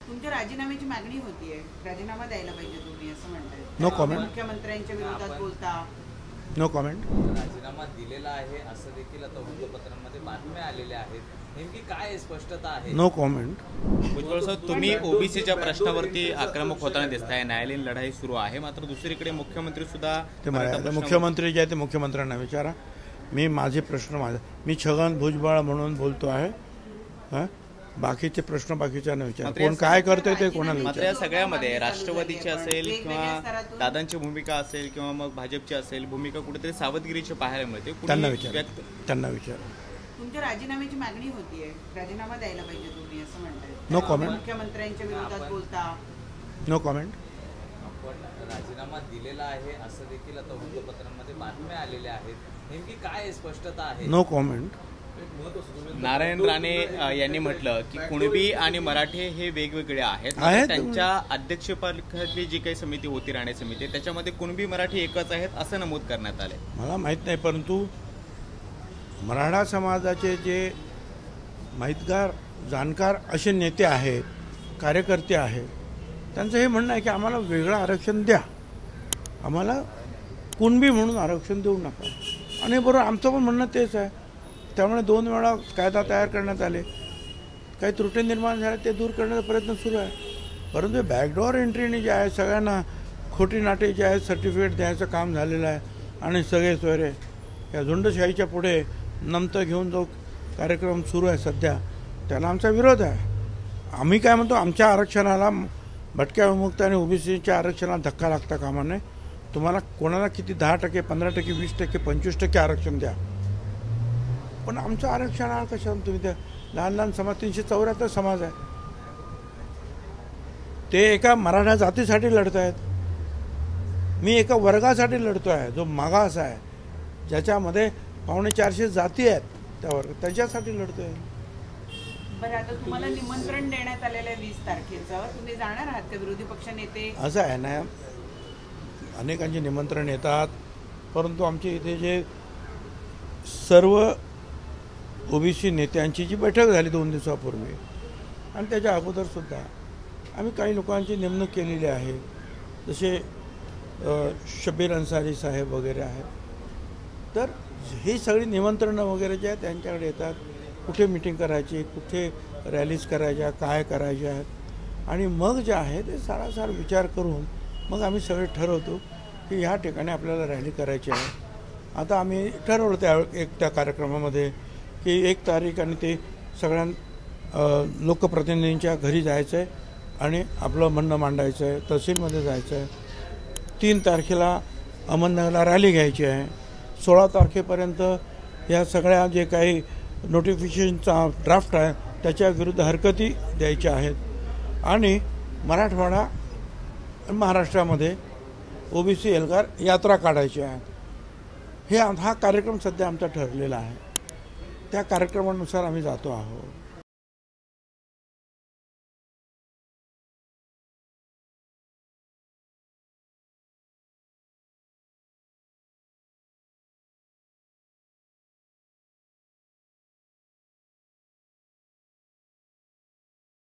तुमच्या राजीनाम्याची मागणी होतीये, राजीनामा द्यायला पाहिजे तुम्ही असं म्हणताय। No comment. मुख्यमंत्र्यांच्या विरोधात बोलता। No comment. राजीनामा दिलेला आहे असं देखील आता वृत्तपत्रांमध्ये बातम्या आलेल्या आहेत, नेमकी काय स्पष्टता आहे? No comment. भुजबळ साहेब, तुम्ही ओबीसीच्या प्रश्नावरती आक्रमक होताना दिसताय, न्यायालयीन लढाई सुरू आहे, मात्र दुसरीकडे मुख्यमंत्री सुद्धा मुख्यमंत्री जे आहे ते मुख्यमंत्र्यांना विचारा। मी माझे प्रश्न मी छगन भुजबळ म्हणून बोलतो आहे। बाकीचे प्रश्न बाकीच्यांना विचारा, कोण काय करतोय ते कोणाला मात्र या सगळ्यामध्ये राष्ट्रवादीची असेल किंवा दादांची भूमिका असेल किंवा मग भाजपची असेल भूमिका कुठेतरी सावधगिरीची पाहायला मिळते। त्यांना विचारा। तुमच्या राजीनाम्याची मागणी होतीये, राजीनामा द्यायला पाहिजे तुम्ही असं म्हणताय। No comment. मुख्यमंत्र्यांच्या विरोधात बोलता। No comment. आपण राजीनामा दिलेला आहे असं देखील आता वृत्तपत्रांमध्ये बातम्या आलेल्या आहेत, नेमकी काय स्पष्टता आहे? No comment. नारायण राणे यांनी म्हटलं की कुणबी आणि मराठे हे वेगवेगळे आहेत। त्यांच्या अध्यक्षपदाखाली जी काही समिती होती, राणे समिती, त्याच्यामध्ये कुणबी मराठी एकच आहेत असं नमूद करण्यात आले। मला माहित नाही, परंतु मराठा समाजाचे जे माहितगार जाणकार असे नेते आहेत, कार्यकर्ते आहेत, त्यांचं हे म्हणणं आहे की आम्हाला वेगळं आरक्षण द्या, आम्हाला कुणबी म्हणून आरक्षण देऊ नका। आणि बरोबर आमचं पण म्हणणं तेच आहे। त्यामुळे 2 वेळा कायदा तयार करण्यात आले, काही त्रुटी निर्माण झाल्या ते दूर करण्याचा प्रयत्न सुरू आहे। परंतु बॅकडोअर एंट्रीने जे आहे सगळ्यांना खोटी नाटे जे आहे सर्टिफिकेट द्यायचं काम झालेलं आहे आणि सगळे सोयरे या झुंडशाहीच्या पुढे नमतं घेऊन जो कार्यक्रम सुरू आहे सध्या, त्याला आमचा विरोध आहे। आम्ही काय म्हणतो, आमच्या आरक्षणाला, भटक्या विमुक्त आणि ओबीसीच्या आरक्षणाला धक्का लागता कामा नये। तुम्हाला कोणाला किती 10%, 15%, 20%, 25% आरक्षण द्या, पण आमचं आरक्षणाला कशाला तुम्ही त्या लहान लहान समाज 374 समाज आहे, ते एका मराठा जातीसाठी लढत आहेत। मी एका वर्गासाठी लढतो आहे जो मागास आहे, ज्याच्यामध्ये 450 जाती आहेत, त्या वर्ग त्याच्यासाठी लढतोय। बरं, आता तुम्हाला निमंत्रण देण्यात आलेलं आहे 20 तारखेचं, तुम्ही जाणार आहात का? विरोधी पक्ष नेते असं आहे ना, अनेकांचे निमंत्रण येतात, परंतु आमच्या इथे जे सर्व ओबीसी नेत्यांची जी बैठक झाली 2 दिवसापूर्वी आणि त्याच्या अगोदरसुद्धा आम्ही काही लोकांची नेमणूक केलेली आहे, जसे शबीर अन्सारी साहेब वगैरे आहेत। तर ही सगळी निमंत्रणं वगैरे जे आहेत त्यांच्याकडे येतात, कुठे मिटिंग करायची, कुठे रॅलीज करायच्या, काय करायच्या आहेत, आणि मग जे आहे ते सारासार विचार करून मग आम्ही सगळे ठरवतो की ह्या ठिकाणी आपल्याला रॅली करायची आहे। आता आम्ही ठरवलं त्या कार्यक्रमामध्ये की 1 तारीख आणि ते सगळ्या लोकप्रतिनिधींच्या घरी जायचं आहे आणि आपलं म्हणणं मांडायचं आहे, तहसीलमध्ये जायचं आहे। 3 तारखेला अहमदनगरला रॅली घ्यायची आहे। 16 तारखेपर्यंत या सगळ्या जे काही नोटिफिकेशनचा ड्राफ्ट आहे त्याच्या विरुद्ध हरकती द्यायच्या आहेत आणि मराठवाडा महाराष्ट्रामध्ये ओबीसी एल्गार यात्रा काढायची आहे। हा कार्यक्रम सध्या आमचा ठरलेला आहे, त्या कार्यक्रमानुसार आम्ही जातो आहोत।